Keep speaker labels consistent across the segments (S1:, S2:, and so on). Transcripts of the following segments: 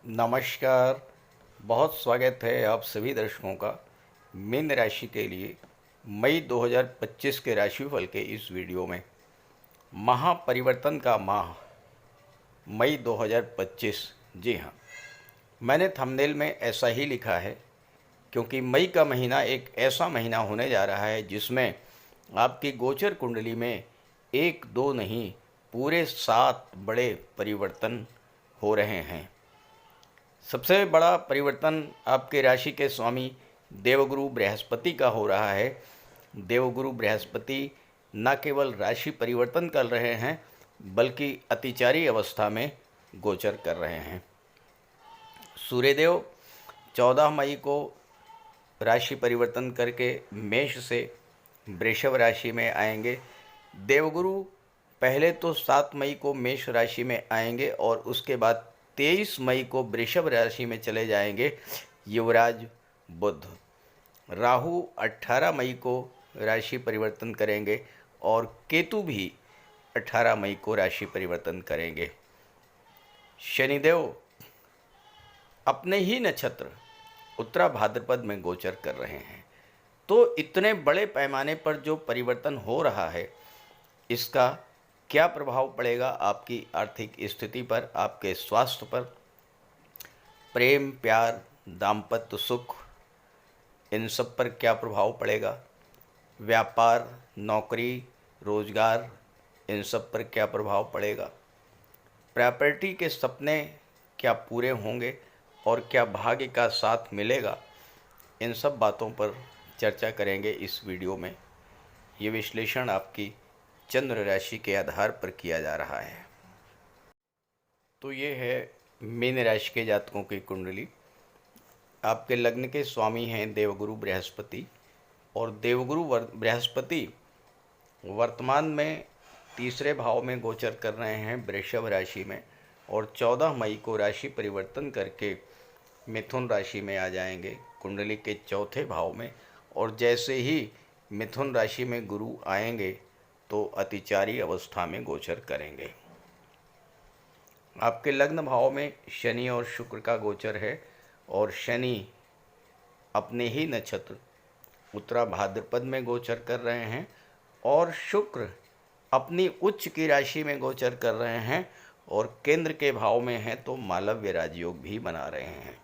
S1: नमस्कार। बहुत स्वागत है आप सभी दर्शकों का मीन राशि के लिए मई 2025 के राशिफल के इस वीडियो में। महापरिवर्तन का माह मई 2025। जी हाँ, मैंने थंबनेल में ऐसा ही लिखा है क्योंकि मई का महीना एक ऐसा महीना होने जा रहा है जिसमें आपकी गोचर कुंडली में एक दो नहीं पूरे 7 बड़े परिवर्तन हो रहे हैं। सबसे बड़ा परिवर्तन आपके राशि के स्वामी देवगुरु बृहस्पति का हो रहा है। देवगुरु बृहस्पति न केवल राशि परिवर्तन कर रहे हैं बल्कि अतिचारी अवस्था में गोचर कर रहे हैं। सूर्यदेव 14 मई को राशि परिवर्तन करके मेष से वृषभ राशि में आएंगे। देवगुरु पहले तो 7 मई को मेष राशि में आएंगे और उसके बाद 23 मई को वृषभ राशि में चले जाएंगे युवराज बुध। राहु 18 मई को राशि परिवर्तन करेंगे और केतु भी 18 मई को राशि परिवर्तन करेंगे। शनिदेव अपने ही नक्षत्र उत्तरा भाद्रपद में गोचर कर रहे हैं। तो इतने बड़े पैमाने पर जो परिवर्तन हो रहा है इसका क्या प्रभाव पड़ेगा आपकी आर्थिक स्थिति पर, आपके स्वास्थ्य पर, प्रेम प्यार दाम्पत्य सुख, इन सब पर क्या प्रभाव पड़ेगा, व्यापार नौकरी रोजगार, इन सब पर क्या प्रभाव पड़ेगा, प्रॉपर्टी के सपने क्या पूरे होंगे और क्या भाग्य का साथ मिलेगा, इन सब बातों पर चर्चा करेंगे इस वीडियो में। ये विश्लेषण आपकी चंद्र राशि के आधार पर किया जा रहा है। तो ये है मीन राशि के जातकों की कुंडली। आपके लग्न के स्वामी हैं देवगुरु बृहस्पति और देवगुरु बृहस्पति वर्तमान में तीसरे भाव में गोचर कर रहे हैं वृषभ राशि में और 14 मई को राशि परिवर्तन करके मिथुन राशि में आ जाएंगे कुंडली के चौथे भाव में। और जैसे ही मिथुन राशि में गुरु आएंगे तो अतिचारी अवस्था में गोचर करेंगे। आपके लग्न भाव में शनि और शुक्र का गोचर है और शनि अपने ही नक्षत्र उत्तरा भाद्रपद में गोचर कर रहे हैं और शुक्र अपनी उच्च की राशि में गोचर कर रहे हैं और केंद्र के भाव में हैं तो मालव्य राजयोग भी बना रहे हैं।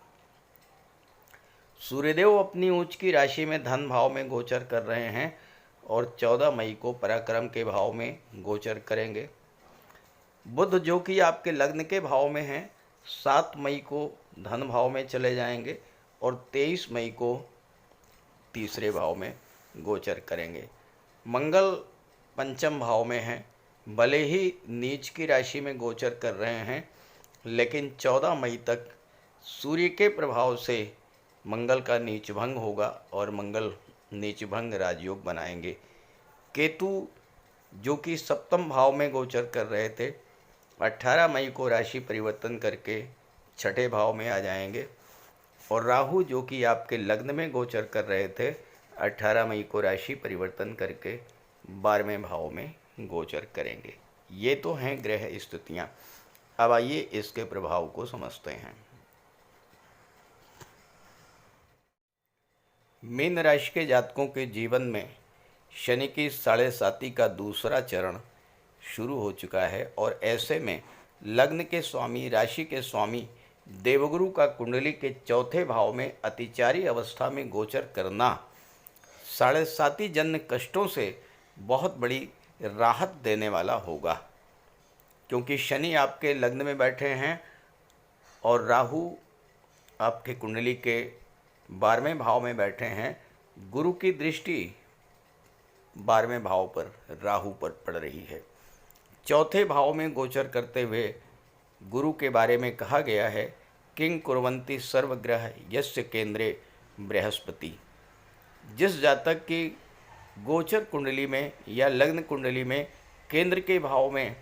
S1: सूर्यदेव अपनी उच्च की राशि में धन भाव में गोचर कर रहे हैं और 14 मई को पराक्रम के भाव में गोचर करेंगे। बुध जो कि आपके लग्न के भाव में हैं 7 मई को धन भाव में चले जाएंगे और 23 मई को तीसरे भाव में गोचर करेंगे। मंगल पंचम भाव में हैं, भले ही नीच की राशि में गोचर कर रहे हैं लेकिन 14 मई तक सूर्य के प्रभाव से मंगल का नीच भंग होगा और मंगल नीच भंग राजयोग बनाएंगे। केतु जो कि सप्तम भाव में गोचर कर रहे थे 18 मई को राशि परिवर्तन करके छठे भाव में आ जाएंगे और राहु जो कि आपके लग्न में गोचर कर रहे थे 18 मई को राशि परिवर्तन करके 12वें भाव में गोचर करेंगे। ये तो हैं ग्रह स्थितियाँ। अब आइए इसके प्रभाव को समझते हैं। मीन राशि के जातकों के जीवन में शनि की 7.5 का दूसरा चरण शुरू हो चुका है और ऐसे में लग्न के स्वामी राशि के स्वामी देवगुरु का कुंडली के चौथे भाव में अतिचारी अवस्था में गोचर करना 7.5 जन्य कष्टों से बहुत बड़ी राहत देने वाला होगा क्योंकि शनि आपके लग्न में बैठे हैं और राहु आपके कुंडली के 12वें भाव में बैठे हैं। गुरु की दृष्टि 12वें भाव पर राहु पर पड़ रही है। चौथे भाव में गोचर करते हुए गुरु के बारे में कहा गया है किंग कुर्वन्ति सर्वग्रह यस्य केंद्रे बृहस्पति। जिस जातक की गोचर कुंडली में या लग्न कुंडली में केंद्र के भाव में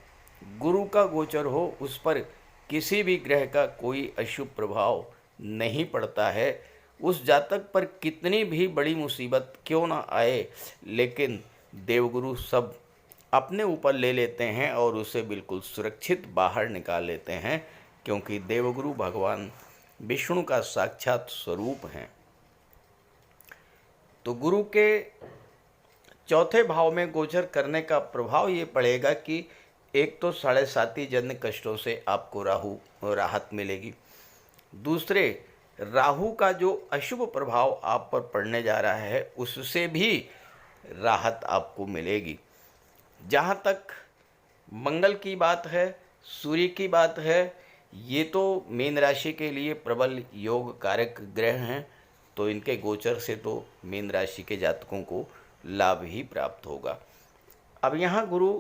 S1: गुरु का गोचर हो उस पर किसी भी ग्रह का कोई अशुभ प्रभाव नहीं पड़ता है। उस जातक पर कितनी भी बड़ी मुसीबत क्यों ना आए लेकिन देवगुरु सब अपने ऊपर ले लेते हैं और उसे बिल्कुल सुरक्षित बाहर निकाल लेते हैं क्योंकि देवगुरु भगवान विष्णु का साक्षात स्वरूप हैं। तो गुरु के चौथे भाव में गोचर करने का प्रभाव ये पड़ेगा कि एक तो 7.5 जन्य कष्टों से आपको राहत मिलेगी। दूसरे, राहु का जो अशुभ प्रभाव आप पर पड़ने जा रहा है उससे भी राहत आपको मिलेगी। जहाँ तक मंगल की बात है, सूर्य की बात है, ये तो मीन राशि के लिए प्रबल योग कारक ग्रह हैं, तो इनके गोचर से तो मीन राशि के जातकों को लाभ ही प्राप्त होगा। अब यहाँ गुरु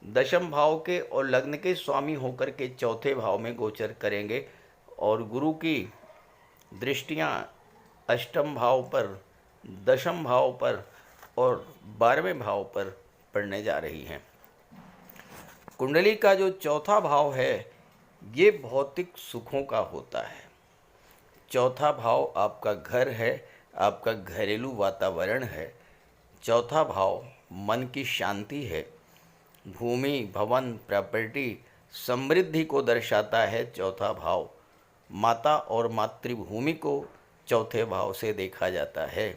S1: दशम भाव के और लग्न के स्वामी होकर के चौथे भाव में गोचर करेंगे और गुरु की दृष्टियाँ अष्टम भाव पर, दशम भाव पर और 12वें भाव पर पड़ने जा रही हैं। कुंडली का जो चौथा भाव है ये भौतिक सुखों का होता है। चौथा भाव आपका घर है, आपका घरेलू वातावरण है। चौथा भाव मन की शांति है। भूमि, भवन, प्रॉपर्टी, समृद्धि को दर्शाता है चौथा भाव। माता और मातृभूमि को चौथे भाव से देखा जाता है।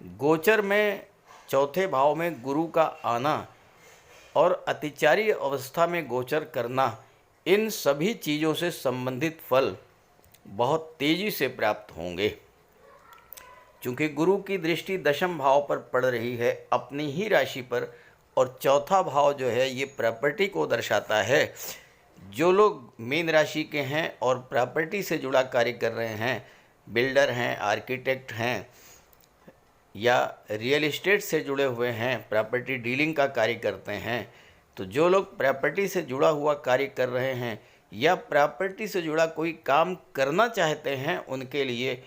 S1: गोचर में चौथे भाव में गुरु का आना और अतिचारी अवस्था में गोचर करना, इन सभी चीज़ों से संबंधित फल बहुत तेज़ी से प्राप्त होंगे। चूँकि गुरु की दृष्टि दशम भाव पर पड़ रही है अपनी ही राशि पर, और चौथा भाव जो है ये प्रॉपर्टी को दर्शाता है। जो लोग मीन राशि के हैं और प्रॉपर्टी से जुड़ा कार्य कर रहे हैं, बिल्डर हैं, आर्किटेक्ट हैं या रियल एस्टेट से जुड़े हुए हैं, प्रॉपर्टी डीलिंग का कार्य करते हैं, तो जो लोग प्रॉपर्टी से जुड़ा हुआ कार्य कर रहे हैं या प्रॉपर्टी से जुड़ा कोई काम करना चाहते हैं, उनके लिए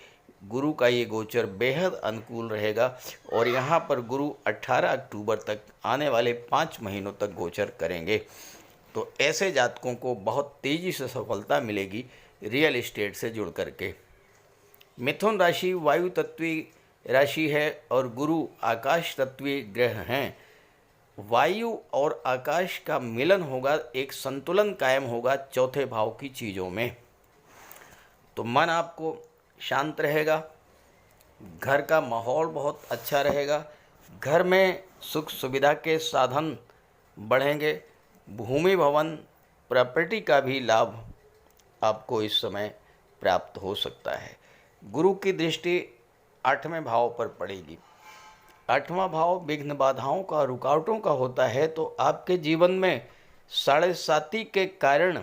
S1: गुरु का ये गोचर बेहद अनुकूल रहेगा। और यहाँ पर गुरु 18 अक्टूबर तक, आने वाले 5 महीनों तक गोचर करेंगे। तो ऐसे जातकों को बहुत तेज़ी से सफलता मिलेगी रियल एस्टेट से जुड़ करके। मिथुन राशि वायु तत्वीय राशि है और गुरु आकाश तत्वीय ग्रह हैं। वायु और आकाश का मिलन होगा, एक संतुलन कायम होगा चौथे भाव की चीज़ों में। तो मन आपको शांत रहेगा, घर का माहौल बहुत अच्छा रहेगा, घर में सुख सुविधा के साधन बढ़ेंगे। भूमि, भवन, प्रॉपर्टी का भी लाभ आपको इस समय प्राप्त हो सकता है। गुरु की दृष्टि 8वें भाव पर पड़ेगी। 8वां भाव विघ्न बाधाओं का, रुकावटों का होता है। तो आपके जीवन में 7.5 के कारण,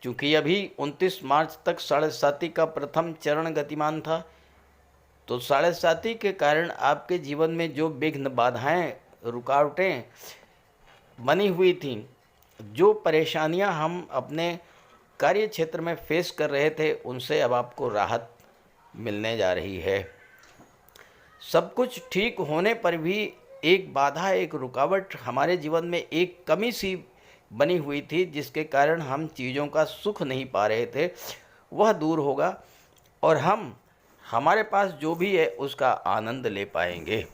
S1: चूँकि अभी 29 मार्च तक 7.5 का प्रथम चरण गतिमान था, तो 7.5 के कारण आपके जीवन में जो विघ्न बाधाएं, रुकावटें बनी हुई थीं, जो परेशानियां हम अपने कार्य क्षेत्र में फेस कर रहे थे, उनसे अब आपको राहत मिलने जा रही है। सब कुछ ठीक होने पर भी एक बाधा, एक रुकावट हमारे जीवन में, एक कमी सी बनी हुई थी जिसके कारण हम चीज़ों का सुख नहीं पा रहे थे, वह दूर होगा और हम हमारे पास जो भी है उसका आनंद ले पाएंगे।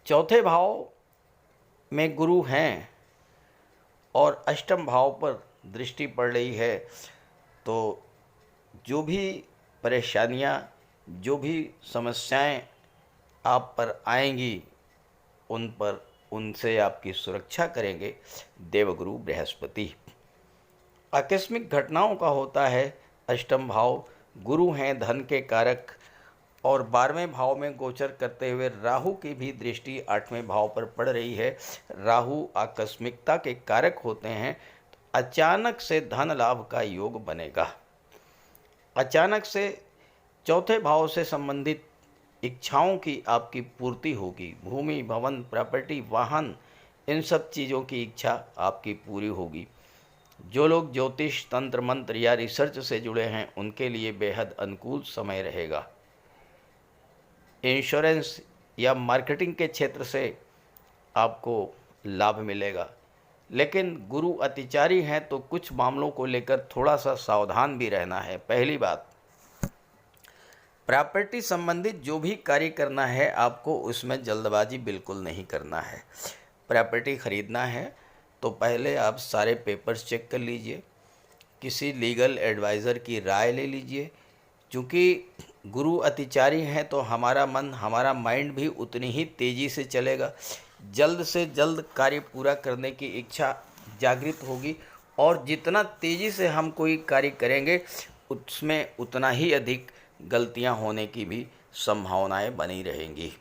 S1: चौथे भाव में गुरु हैं और अष्टम भाव पर दृष्टि पड़ रही है, तो जो भी परेशानियां, जो भी समस्याएं आप पर आएंगी, उनसे आपकी सुरक्षा करेंगे देवगुरु बृहस्पति। आकस्मिक घटनाओं का होता है। अष्टम भाव गुरु हैं धन के कारक और 12वें भाव में गोचर करते हुए राहु की भी दृष्टि 8वें भाव पर पड़ रही है। राहु आकस्मिकता के कारक होते हैं। अचानक से धन लाभ का योग बनेगा। अचानक से चौथे भाव से संबंधित इच्छाओं की आपकी पूर्ति होगी। भूमि, भवन, प्रॉपर्टी, वाहन, इन सब चीज़ों की इच्छा आपकी पूरी होगी। जो लोग ज्योतिष, तंत्र मंत्र या रिसर्च से जुड़े हैं, उनके लिए बेहद अनुकूल समय रहेगा। इंश्योरेंस या मार्केटिंग के क्षेत्र से आपको लाभ मिलेगा, लेकिन गुरु अतिचारी हैं तो कुछ मामलों को लेकर थोड़ा सा सावधान भी रहना है। पहली बात, प्रॉपर्टी संबंधित जो भी कार्य करना है आपको, उसमें जल्दबाजी बिल्कुल नहीं करना है। प्रॉपर्टी खरीदना है तो पहले आप सारे पेपर्स चेक कर लीजिए किसी लीगल एडवाइज़र की राय ले लीजिए। क्योंकि गुरु अतिचारी हैं तो हमारा मन, हमारा माइंड भी उतनी ही तेज़ी से चलेगा, जल्द से जल्द कार्य पूरा करने की इच्छा जागृत होगी, और जितना तेज़ी से हम कोई कार्य करेंगे उसमें उतना ही अधिक गलतियां होने की भी संभावनाएं बनी रहेंगी।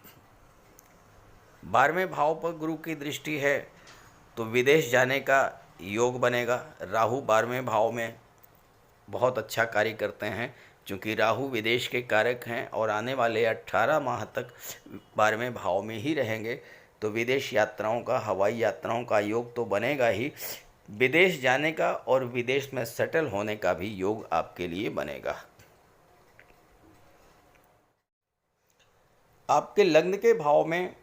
S1: 12वें भाव पर गुरु की दृष्टि है तो विदेश जाने का योग बनेगा। राहु 12वें भाव में बहुत अच्छा कार्य करते हैं, क्योंकि राहु विदेश के कारक हैं और आने वाले 18 माह तक 12वें भाव में ही रहेंगे। तो विदेश यात्राओं का, हवाई यात्राओं का योग तो बनेगा ही, विदेश जाने का और विदेश में सेटल होने का भी योग आपके लिए बनेगा। आपके लग्न के भाव में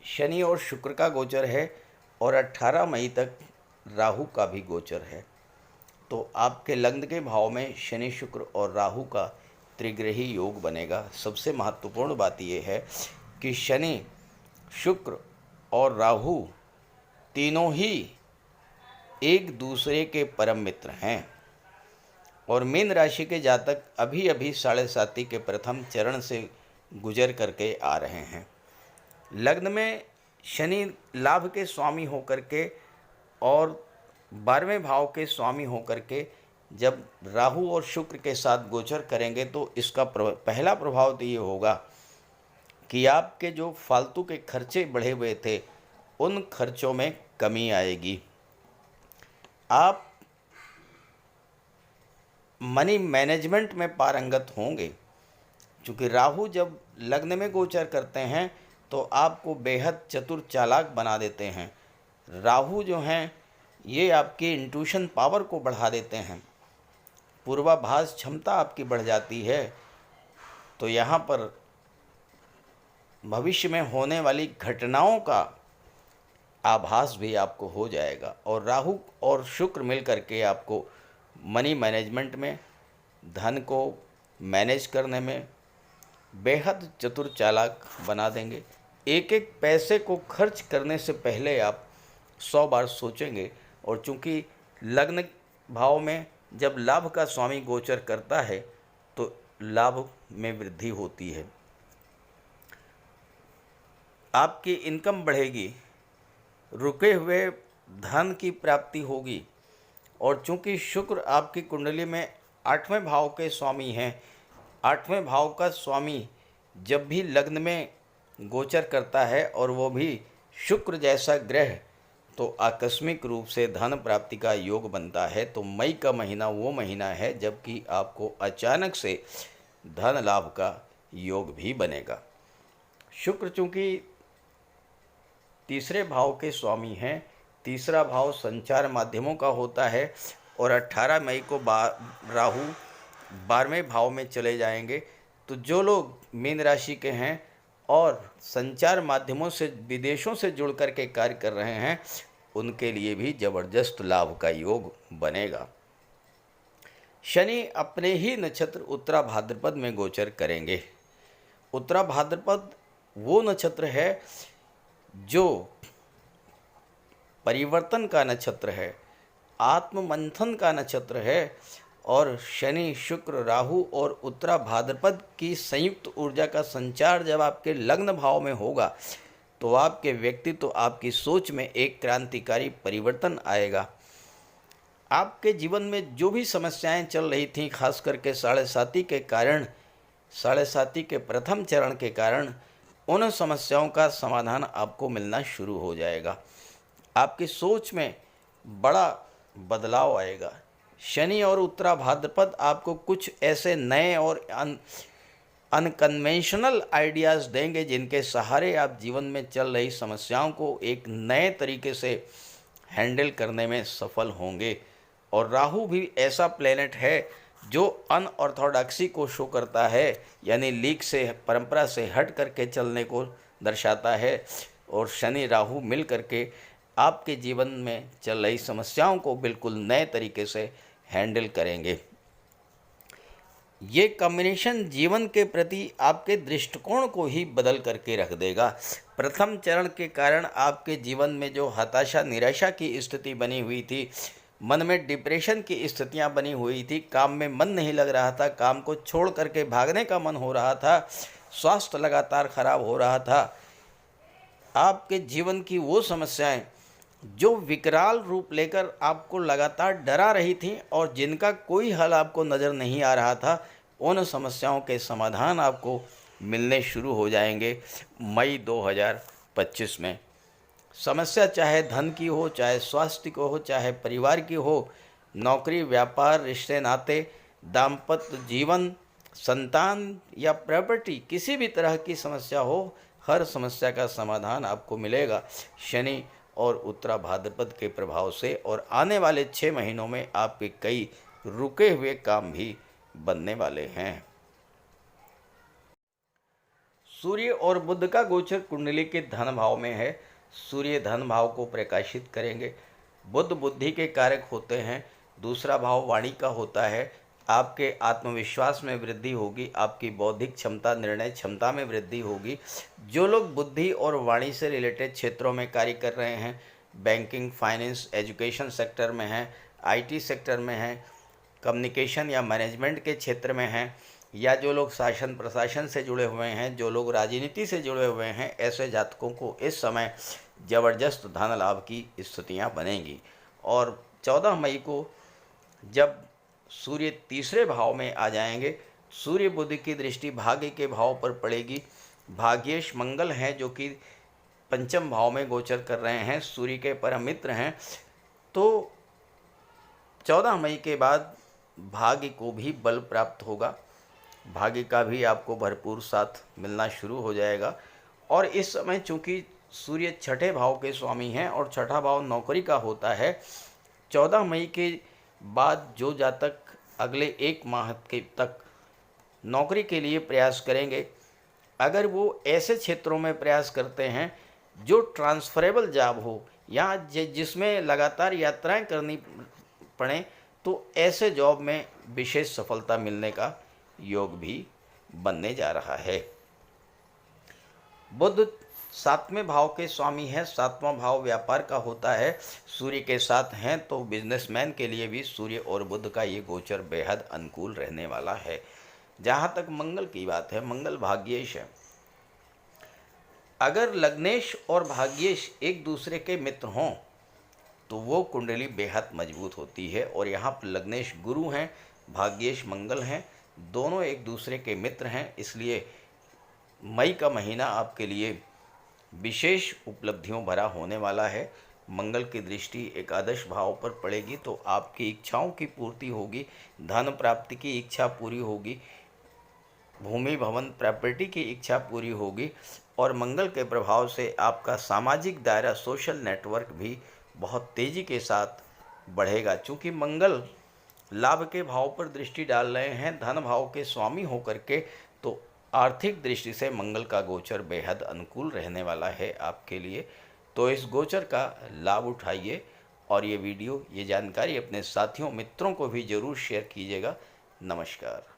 S1: शनि और शुक्र का गोचर है और 18 मई तक राहु का भी गोचर है। तो आपके लग्न के भाव में शनि, शुक्र और राहु का त्रिग्रही योग बनेगा। सबसे महत्वपूर्ण बात यह है कि शनि, शुक्र और राहु तीनों ही एक दूसरे के परम मित्र हैं, और मीन राशि के जातक अभी अभी 7.5 के प्रथम चरण से गुजर करके आ रहे हैं। लग्न में शनि लाभ के स्वामी होकर के और 12वें भाव के स्वामी होकर के जब राहु और शुक्र के साथ गोचर करेंगे तो इसका पहला प्रभाव तो ये होगा कि आपके जो फालतू के खर्चे बढ़े हुए थे उन खर्चों में कमी आएगी। आप मनी मैनेजमेंट में पारंगत होंगे, क्योंकि राहु जब लग्न में गोचर करते हैं तो आपको बेहद चतुर चालाक बना देते हैं। राहु जो हैं ये आपकी इंट्यूशन पावर को बढ़ा देते हैं, पूर्वाभास क्षमता आपकी बढ़ जाती है। तो यहाँ पर भविष्य में होने वाली घटनाओं का आभास भी आपको हो जाएगा, और राहु और शुक्र मिल करके आपको मनी मैनेजमेंट में, धन को मैनेज करने में बेहद चतुर चालाक बना देंगे। एक एक पैसे को खर्च करने से पहले आप 100 बार सोचेंगे, और चूंकि लग्न भाव में जब लाभ का स्वामी गोचर करता है तो लाभ में वृद्धि होती है, आपकी इनकम बढ़ेगी, रुके हुए धन की प्राप्ति होगी। और चूंकि शुक्र आपकी कुंडली में 8वें भाव के स्वामी हैं, 8वें भाव का स्वामी जब भी लग्न में गोचर करता है और वो भी शुक्र जैसा ग्रह, तो आकस्मिक रूप से धन प्राप्ति का योग बनता है। तो मई का महीना वो महीना है जबकि आपको अचानक से धन लाभ का योग भी बनेगा। शुक्र चूँकि तीसरे भाव के स्वामी हैं, तीसरा भाव संचार माध्यमों का होता है, और 18 मई को राहु 12वें भाव में चले जाएंगे। तो जो लोग मीन राशि के हैं और संचार माध्यमों से, विदेशों से जुड़ कर के कार्य कर रहे हैं, उनके लिए भी ज़बरदस्त लाभ का योग बनेगा। शनि अपने ही नक्षत्र उत्तरा भाद्रपद में गोचर करेंगे। उत्तरा भाद्रपद वो नक्षत्र है जो परिवर्तन का नक्षत्र है, आत्ममंथन का नक्षत्र है, और शनि, शुक्र, राहु और उत्तरा भाद्रपद की संयुक्त ऊर्जा का संचार जब आपके लग्न भाव में होगा तो आपके व्यक्तित्व, आपकी सोच में एक क्रांतिकारी परिवर्तन आएगा। आपके जीवन में जो भी समस्याएं चल रही थीं, खास करके 7.5 के कारण, 7.5 के प्रथम चरण के कारण, उन समस्याओं का समाधान आपको मिलना शुरू हो जाएगा। आपकी सोच में बड़ा बदलाव आएगा। शनि और उत्तरा भाद्रपद आपको कुछ ऐसे नए और अनकन्वेंशनल आइडियाज़ देंगे जिनके सहारे आप जीवन में चल रही समस्याओं को एक नए तरीके से हैंडल करने में सफल होंगे। और राहु भी ऐसा प्लेनेट है जो अनऑर्थोडॉक्सी को शो करता है, यानी लीक से, परंपरा से हट करके चलने को दर्शाता है। और शनि राहु मिल करके आपके जीवन में चल रही समस्याओं को बिल्कुल नए तरीके से हैंडल करेंगे। ये कॉम्बिनेशन जीवन के प्रति आपके दृष्टिकोण को ही बदल करके रख देगा। प्रथम चरण के कारण आपके जीवन में जो हताशा, निराशा की स्थिति बनी हुई थी, मन में डिप्रेशन की स्थितियां बनी हुई थी, काम में मन नहीं लग रहा था, काम को छोड़ करके भागने का मन हो रहा था, स्वास्थ्य लगातार खराब हो रहा था। आपके जीवन की वो समस्याएं जो विकराल रूप लेकर आपको लगातार डरा रही थीं और जिनका कोई हल आपको नज़र नहीं आ रहा था, उन समस्याओं के समाधान आपको मिलने शुरू हो जाएंगे मई 2025 में। समस्या चाहे धन की हो, चाहे स्वास्थ्य की हो, चाहे परिवार की हो, नौकरी, व्यापार, रिश्ते नाते, दाम्पत्य जीवन, संतान या प्रॉपर्टी, किसी भी तरह की समस्या हो, हर समस्या का समाधान आपको मिलेगा शनि और उत्तरा भाद्रपद के प्रभाव से। और आने वाले 6 महीनों में आपके कई रुके हुए काम भी बनने वाले हैं। सूर्य और बुध का गोचर कुंडली के धन भाव में है। सूर्य धन भाव को प्रकाशित करेंगे। बुध बुद्धि के कारक होते हैं। दूसरा भाव वाणी का होता है। आपके आत्मविश्वास में वृद्धि होगी, आपकी बौद्धिक क्षमता, निर्णय क्षमता में वृद्धि होगी। जो लोग बुद्धि और वाणी से रिलेटेड क्षेत्रों में कार्य कर रहे हैं, बैंकिंग, फाइनेंस, एजुकेशन सेक्टर में हैं, आईटी सेक्टर में हैं, कम्युनिकेशन या मैनेजमेंट के क्षेत्र में हैं, या जो लोग शासन प्रशासन से जुड़े हुए हैं, जो लोग राजनीति से जुड़े हुए हैं, ऐसे जातकों को इस समय ज़बरदस्त धन लाभ की स्थितियां बनेंगी। और 14 मई को जब सूर्य तीसरे भाव में आ जाएंगे, सूर्य बुध की दृष्टि भाग्य के भाव पर पड़ेगी। भाग्येश मंगल हैं जो कि पंचम भाव में गोचर कर रहे हैं, सूर्य के परम मित्र हैं। तो 14 मई के बाद भाग्य को भी बल प्राप्त होगा, भाग्य का भी आपको भरपूर साथ मिलना शुरू हो जाएगा। और इस समय चूँकि सूर्य छठे भाव के स्वामी हैं और छठा भाव नौकरी का होता है, 14 मई के बाद जो जातक अगले 1 माह के तक नौकरी के लिए प्रयास करेंगे, अगर वो ऐसे क्षेत्रों में प्रयास करते हैं जो ट्रांसफरेबल जॉब हो या जिसमें लगातार यात्राएं करनी पड़ें, तो ऐसे जॉब में विशेष सफलता मिलने का योग भी बनने जा रहा है। बुध 7वें भाव के स्वामी हैं। 7वां भाव व्यापार का होता है, सूर्य के साथ हैं, तो बिजनेसमैन के लिए भी सूर्य और बुध का ये गोचर बेहद अनुकूल रहने वाला है। जहाँ तक मंगल की बात है, मंगल भाग्येश है। अगर लग्नेश और भाग्येश एक दूसरे के मित्र हों तो वो कुंडली बेहद मजबूत होती है। और यहाँ पर लग्नेश गुरु हैं, भाग्येश मंगल हैं, दोनों एक दूसरे के मित्र हैं। इसलिए मई का महीना आपके लिए विशेष उपलब्धियों भरा होने वाला है। मंगल की दृष्टि एकादश भाव पर पड़ेगी तो आपकी इच्छाओं की पूर्ति होगी, धन प्राप्ति की इच्छा पूरी होगी, भूमि भवन प्रॉपर्टी की इच्छा पूरी होगी। और मंगल के प्रभाव से आपका सामाजिक दायरा, सोशल नेटवर्क भी बहुत तेज़ी के साथ बढ़ेगा। चूँकि मंगल लाभ के भाव पर दृष्टि डाल रहे हैं, धन भाव के स्वामी होकर के, तो आर्थिक दृष्टि से मंगल का गोचर बेहद अनुकूल रहने वाला है आपके लिए। तो इस गोचर का लाभ उठाइए और ये वीडियो, ये जानकारी अपने साथियों, मित्रों को भी ज़रूर शेयर कीजिएगा। नमस्कार।